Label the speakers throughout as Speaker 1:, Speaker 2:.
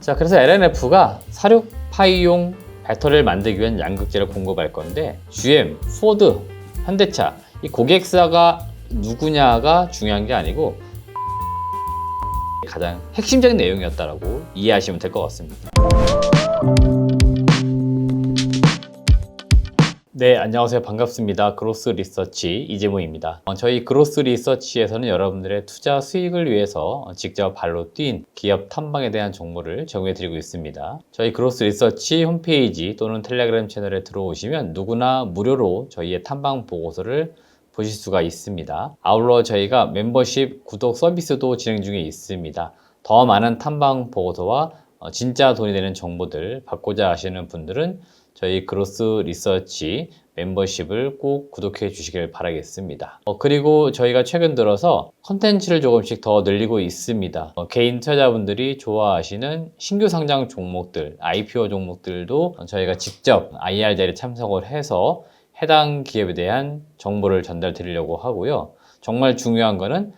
Speaker 1: 자, 그래서 LNF가 사륙파이용 배터리를 만들기 위한 양극재를 공급할 건데 GM, 포드, 현대차 이 고객사가 누구냐가 중요한 게 아니고 가장 핵심적인 내용이었다라고 이해하시면 될 것 같습니다. 네, 안녕하세요. 반갑습니다. 그로스 리서치 이재모입니다. 저희 그로스 리서치에서는 여러분들의 투자 수익을 위해서 직접 발로 뛴 기업 탐방에 대한 정보를 제공해 드리고 있습니다. 저희 그로스 리서치 홈페이지 또는 텔레그램 채널에 들어오시면 누구나 무료로 저희의 탐방 보고서를 보실 수가 있습니다. 아울러 저희가 멤버십 구독 서비스도 진행 중에 있습니다. 더 많은 탐방 보고서와 진짜 돈이 되는 정보들 받고자 하시는 분들은 저희 그로스 리서치 멤버십을 꼭 구독해 주시길 바라겠습니다. 그리고 저희가 최근 들어서 컨텐츠를 조금씩 더 늘리고 있습니다. 개인 투자자분들이 좋아하시는 신규 상장 종목들, IPO 종목들도 저희가 직접 IR 자리에 참석을 해서 해당 기업에 대한 정보를 전달 드리려고 하고요. 정말 중요한 거는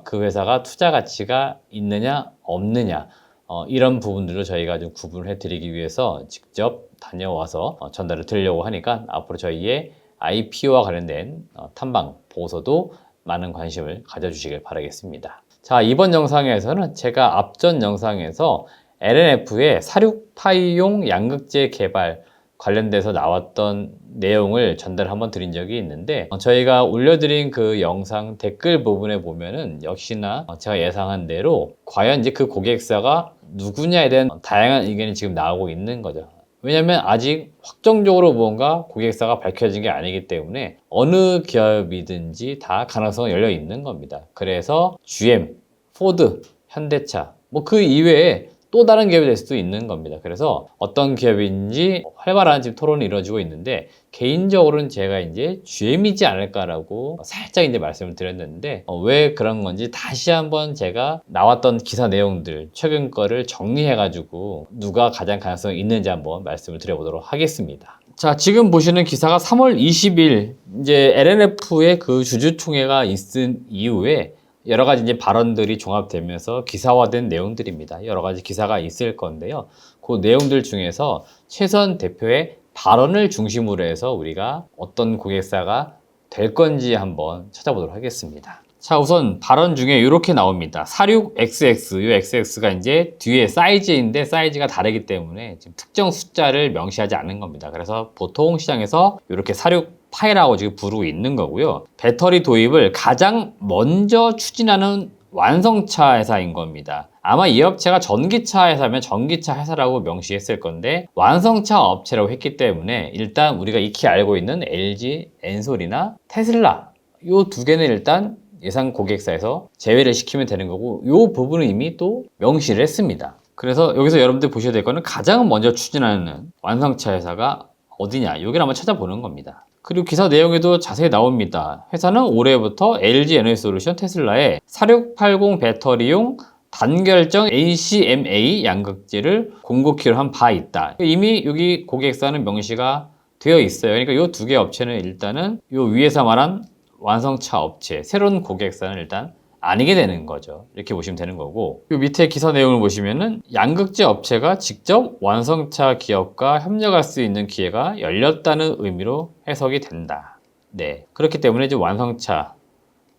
Speaker 1: 그 회사가 투자 가치가 있느냐 없느냐 이런 부분들로 저희가 좀 구분을 해드리기 위해서 직접 다녀와서 전달을 드리려고 하니까 앞으로 저희의 IPO와 관련된 탐방 보고서도 많은 관심을 가져주시길 바라겠습니다. 자, 이번 영상에서는 제가 앞전 영상에서 LNF의 사륙파이용 양극재 개발 관련돼서 나왔던 내용을 전달 한번 드린 적이 있는데 저희가 올려드린 그 영상 댓글 부분에 보면은 역시나 제가 예상한 대로 과연 이제 그 고객사가 누구냐에 대한 다양한 의견이 지금 나오고 있는 거죠. 왜냐면 아직 확정적으로 무언가 고객사가 밝혀진 게 아니기 때문에 어느 기업이든지 다 가능성은 열려 있는 겁니다. 그래서 GM, 포드, 현대차 뭐 그 이외에 또 다른 기업이 될 수도 있는 겁니다. 그래서 어떤 기업인지 활발한 지금 토론이 이루어지고 있는데 개인적으로는 제가 이제 GM이지 않을까라고 살짝 이제 말씀을 드렸는데 왜 그런 건지 다시 한번 제가 나왔던 기사 내용들 최근 거를 정리해가지고 누가 가장 가능성이 있는지 한번 말씀을 드려보도록 하겠습니다. 자, 지금 보시는 기사가 3월 20일 이제 LNF의 그 주주총회가 있은 이후에 여러 가지 이제 발언들이 종합되면서 기사화된 내용들입니다. 여러 가지 기사가 있을 건데요. 그 내용들 중에서 최선 대표의 발언을 중심으로 해서 우리가 어떤 고객사가 될 건지 한번 찾아보도록 하겠습니다. 자, 우선 발언 중에 이렇게 나옵니다. 사륙 XX, 이 XX가 이제 뒤에 사이즈인데 사이즈가 다르기 때문에 지금 특정 숫자를 명시하지 않는 겁니다. 그래서 보통 시장에서 이렇게 사륙 파이라고 지금 부르고 있는 거고요. 배터리 도입을 가장 먼저 추진하는 완성차 회사인 겁니다. 아마 이 업체가 전기차 회사면 전기차 회사라고 명시했을 건데 완성차 업체라고 했기 때문에 일단 우리가 익히 알고 있는 LG, 엔솔이나 테슬라 이 두 개는 일단 예상 고객사에서 제외를 시키면 되는 거고 이 부분은 이미 또 명시를 했습니다. 그래서 여기서 여러분들 보셔야 될 거는 가장 먼저 추진하는 완성차 회사가 어디냐 여기를 한번 찾아보는 겁니다. 그리고 기사 내용에도 자세히 나옵니다. 회사는 올해부터 LG 에너지솔루션 테슬라에 4680 배터리용 단결정 ACMA 양극재를 공급키로 한 바 있다. 이미 여기 고객사는 명시가 되어 있어요. 그러니까 이 두 개 업체는 일단은 이 위에서 말한 완성차 업체, 새로운 고객사는 일단 아니게 되는 거죠. 이렇게 보시면 되는 거고 이 밑에 기사 내용을 보시면은 양극재 업체가 직접 완성차 기업과 협력할 수 있는 기회가 열렸다는 의미로 해석이 된다. 네, 그렇기 때문에 이제 완성차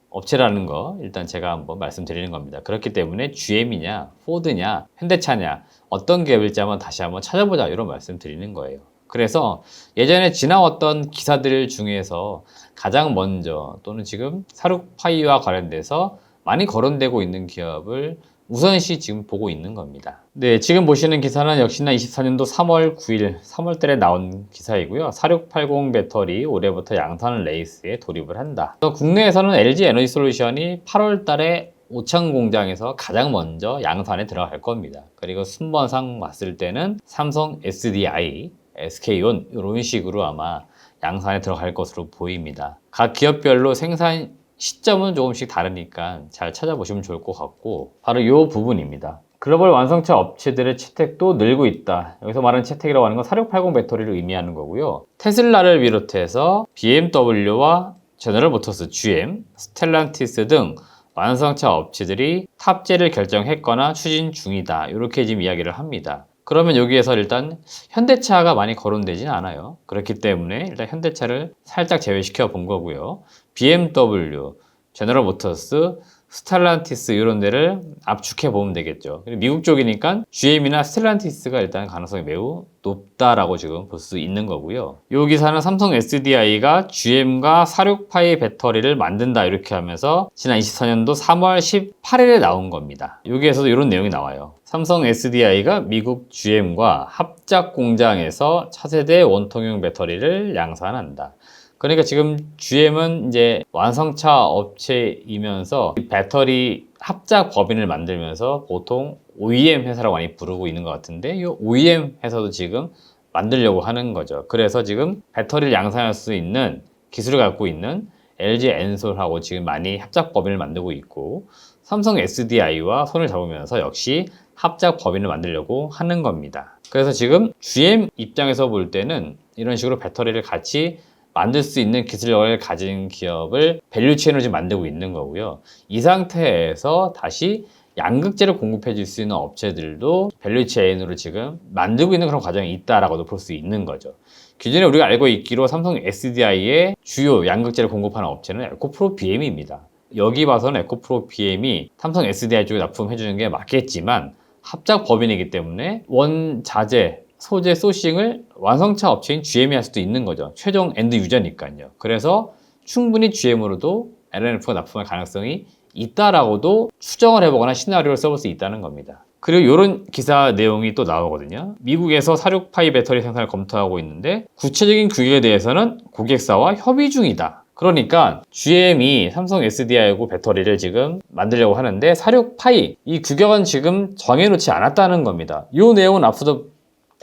Speaker 1: 업체라는 거 일단 제가 한번 말씀드리는 겁니다. 그렇기 때문에 GM이냐, 포드냐, 현대차냐 어떤 기업일지 한번 다시 한번 찾아보자 이런 말씀 드리는 거예요. 그래서 예전에 지나왔던 기사들 중에서 가장 먼저 또는 지금 사륙파이와 관련돼서 많이 거론되고 있는 기업을 우선시 지금 보고 있는 겁니다. 네, 지금 보시는 기사는 역시나 24년도 3월 9일 3월달에 나온 기사이고요. 4680 배터리 올해부터 양산 레이스에 돌입을 한다. 국내에서는 LG 에너지솔루션이 8월달에 오창 공장에서 가장 먼저 양산에 들어갈 겁니다. 그리고 순번상 봤을 때는 삼성 SDI, SK온 이런 식으로 아마 양산에 들어갈 것으로 보입니다. 각 기업별로 생산 시점은 조금씩 다르니까 잘 찾아보시면 좋을 것 같고 바로 이 부분입니다. 글로벌 완성차 업체들의 채택도 늘고 있다. 여기서 말하는 채택이라고 하는 건 4680 배터리를 의미하는 거고요. 테슬라를 비롯해서 BMW와 제너럴 모터스, GM, 스텔란티스 등 완성차 업체들이 탑재를 결정했거나 추진 중이다. 이렇게 지금 이야기를 합니다. 그러면 여기에서 일단 현대차가 많이 거론되진 않아요. 그렇기 때문에 일단 현대차를 살짝 제외시켜 본 거고요. BMW, 제너럴 모터스, 스텔란티스 이런 데를 압축해 보면 되겠죠. 미국 쪽이니까 GM이나 스텔란티스가 일단 가능성이 매우 높다라고 지금 볼 수 있는 거고요. 이 기사는 삼성 SDI가 GM과 46파이 배터리를 만든다 이렇게 하면서 지난 24년도 3월 18일에 나온 겁니다. 여기에서도 이런 내용이 나와요. 삼성 SDI가 미국 GM과 합작 공장에서 차세대 원통형 배터리를 양산한다. 그러니까 지금 GM은 이제 완성차 업체이면서 배터리 합작 법인을 만들면서 보통 OEM 회사라고 많이 부르고 있는 것 같은데 이 OEM 회사도 지금 만들려고 하는 거죠. 그래서 지금 배터리를 양산할 수 있는 기술을 갖고 있는 LG 엔솔하고 지금 많이 합작 법인을 만들고 있고 삼성 SDI와 손을 잡으면서 역시 합작 법인을 만들려고 하는 겁니다. 그래서 지금 GM 입장에서 볼 때는 이런 식으로 배터리를 같이 만들 수 있는 기술력을 가진 기업을 밸류체인으로 지금 만들고 있는 거고요. 이 상태에서 다시 양극재를 공급해 줄 수 있는 업체들도 밸류체인으로 지금 만들고 있는 그런 과정이 있다라고도 볼 수 있는 거죠. 기존에 우리가 알고 있기로 삼성 SDI의 주요 양극재를 공급하는 업체는 에코프로 BM입니다. 여기 봐서는 에코프로 BM이 삼성 SDI 쪽에 납품해 주는 게 맞겠지만 합작 법인이기 때문에 원자재 소재 소싱을 완성차 업체인 GM이 할 수도 있는 거죠. 최종 엔드 유저니까요. 그래서 충분히 GM으로도 LNF가 납품할 가능성이 있다라고도 추정을 해보거나 시나리오를 써볼 수 있다는 겁니다. 그리고 이런 기사 내용이 또 나오거든요. 미국에서 46파이 배터리 생산을 검토하고 있는데 구체적인 규격에 대해서는 고객사와 협의 중이다. 그러니까 GM이 삼성 SDI하고 배터리를 지금 만들려고 하는데 46파이 이 규격은 지금 정해놓지 않았다는 겁니다. 이 내용은 앞서도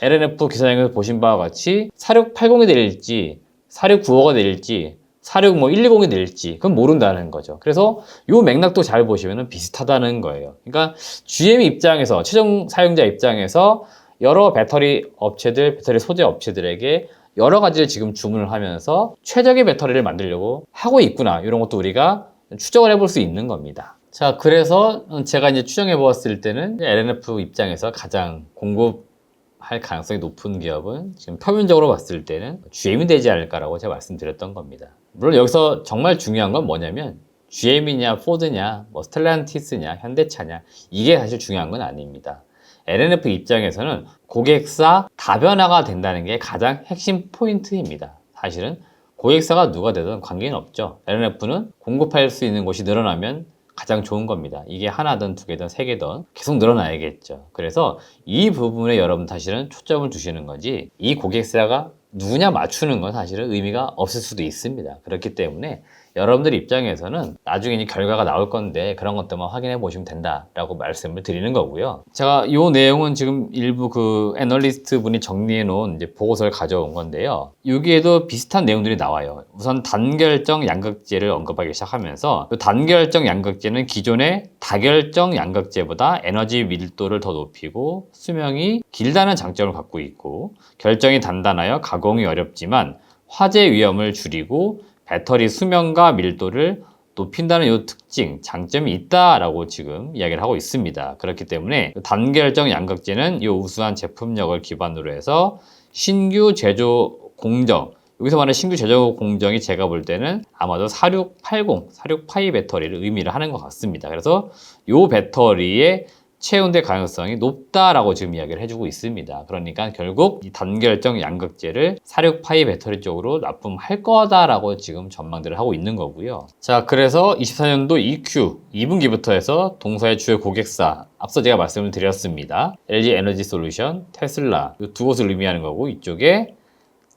Speaker 1: LNF 기사장에서 보신 바와 같이 4680이 내릴지 4695가 내릴지 46120이 내릴지 그건 모른다는 거죠. 그래서 이 맥락도 잘 보시면 비슷하다는 거예요. 그러니까 GM 입장에서 최종 사용자 입장에서 여러 배터리 업체들, 배터리 소재 업체들에게 여러 가지를 지금 주문을 하면서 최적의 배터리를 만들려고 하고 있구나. 이런 것도 우리가 추정을 해볼 수 있는 겁니다. 자, 그래서 제가 이제 추정해 보았을 때는 LNF 입장에서 가장 공급할 가능성이 높은 기업은 지금 표면적으로 봤을 때는 GM이 되지 않을까라고 제가 말씀드렸던 겁니다. 물론 여기서 정말 중요한 건 뭐냐면 GM이냐, 포드냐, 뭐 스텔란티스냐, 현대차냐 이게 사실 중요한 건 아닙니다. LNF 입장에서는 고객사 다변화가 된다는 게 가장 핵심 포인트입니다. 사실은 고객사가 누가 되든 관계는 없죠. LNF는 공급할 수 있는 곳이 늘어나면 가장 좋은 겁니다. 이게 하나든 두 개든 세 개든 계속 늘어나야겠죠. 그래서 이 부분에 여러분 사실은 초점을 두시는 거지 이 고객사가 누구냐 맞추는 건 사실은 의미가 없을 수도 있습니다. 그렇기 때문에 여러분들 입장에서는 나중에 이 결과가 나올 건데 그런 것들만 확인해 보시면 된다라고 말씀을 드리는 거고요. 제가 이 내용은 지금 일부 그 애널리스트 분이 정리해 놓은 이제 보고서를 가져온 건데요. 여기에도 비슷한 내용들이 나와요. 우선 단결정 양극재를 언급하기 시작하면서 그 단결정 양극재는 기존의 다결정 양극재보다 에너지 밀도를 더 높이고 수명이 길다는 장점을 갖고 있고 결정이 단단하여 가공이 어렵지만 화재 위험을 줄이고 배터리 수명과 밀도를 높인다는 이 특징, 장점이 있다라고 지금 이야기를 하고 있습니다. 그렇기 때문에 단결정 양극재는 이 우수한 제품력을 기반으로 해서 신규 제조 공정, 여기서 말하는 신규 제조 공정이 제가 볼 때는 아마도 4680, 46파이 배터리를 의미를 하는 것 같습니다. 그래서 이 배터리의 채운될 가능성이 높다라고 지금 이야기를 해주고 있습니다. 그러니까 결국 이 단결정 양극재를 46파이 배터리 쪽으로 납품할 거다라고 지금 전망들을 하고 있는 거고요. 자, 그래서 24년도 EQ 2분기부터 해서 동사의 주요 고객사 앞서 제가 말씀을 드렸습니다. LG 에너지 솔루션, 테슬라 이 두 곳을 의미하는 거고 이쪽에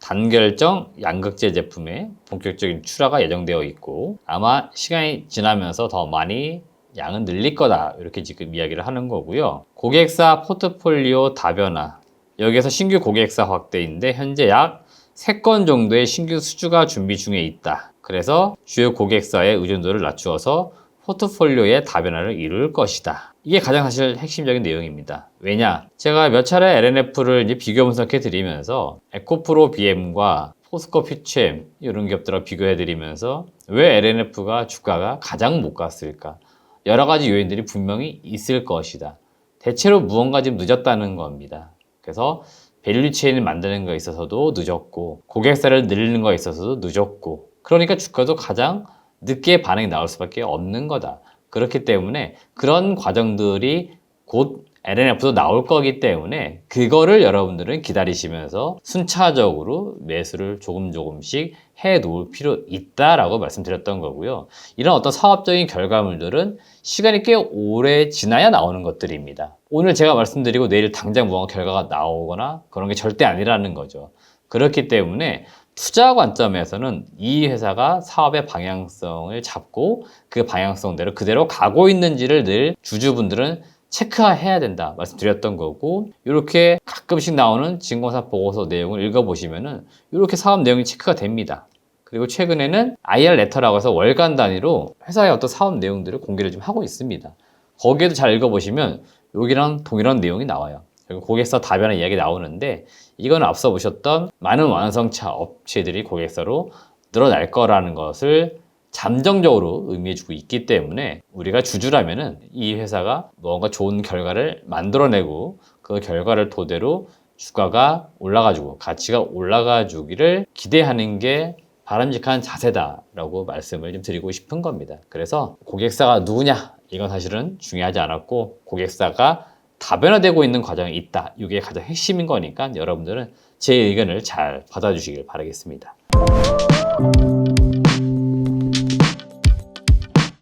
Speaker 1: 단결정 양극재 제품의 본격적인 출하가 예정되어 있고 아마 시간이 지나면서 더 많이 양은 늘릴 거다 이렇게 지금 이야기를 하는 거고요. 고객사 포트폴리오 다변화 여기에서 신규 고객사 확대인데 현재 약 3건 정도의 신규 수주가 준비 중에 있다. 그래서 주요 고객사의 의존도를 낮추어서 포트폴리오의 다변화를 이룰 것이다. 이게 가장 사실 핵심적인 내용입니다. 왜냐? 제가 몇 차례 LNF를 이제 비교 분석해 드리면서 에코프로 BM과 포스코 퓨처엠 이런 기업들하고 비교해 드리면서 왜 LNF가 주가가 가장 못 갔을까? 여러 가지 요인들이 분명히 있을 것이다. 대체로 무언가 좀 늦었다는 겁니다. 그래서 밸류 체인을 만드는 거에 있어서도 늦었고 고객사를 늘리는 거에 있어서도 늦었고 그러니까 주가도 가장 늦게 반응이 나올 수밖에 없는 거다. 그렇기 때문에 그런 과정들이 곧 LNF도 나올 거기 때문에 그거를 여러분들은 기다리시면서 순차적으로 매수를 조금씩 해 놓을 필요 있다라고 말씀드렸던 거고요. 이런 어떤 사업적인 결과물들은 시간이 꽤 오래 지나야 나오는 것들입니다. 오늘 제가 말씀드리고 내일 당장 무언가 결과가 나오거나 그런 게 절대 아니라는 거죠. 그렇기 때문에 투자 관점에서는 이 회사가 사업의 방향성을 잡고 그 방향성대로 그대로 가고 있는지를 늘 주주분들은 체크해야 된다 말씀드렸던 거고, 이렇게 가끔씩 나오는 증권사 보고서 내용을 읽어보시면은 이렇게 사업 내용이 체크가 됩니다. 그리고 최근에는 IR 레터라고 해서 월간 단위로 회사의 어떤 사업 내용들을 공개를 좀 하고 있습니다. 거기에도 잘 읽어보시면 여기랑 동일한 내용이 나와요. 그리고 고객사 다변화 이야기 나오는데, 이거는 앞서 보셨던 많은 완성차 업체들이 고객사로 늘어날 거라는 것을 잠정적으로 의미해주고 있기 때문에 우리가 주주라면은 이 회사가 뭔가 좋은 결과를 만들어내고 그 결과를 토대로 주가가 올라가지고 가치가 올라가주기를 기대하는 게 바람직한 자세다라고 말씀을 좀 드리고 싶은 겁니다. 그래서 고객사가 누구냐 이건 사실은 중요하지 않았고, 고객사가 다변화되고 있는 과정에 있다, 이게 가장 핵심인 거니까 여러분들은 제 의견을 잘 받아주시길 바라겠습니다.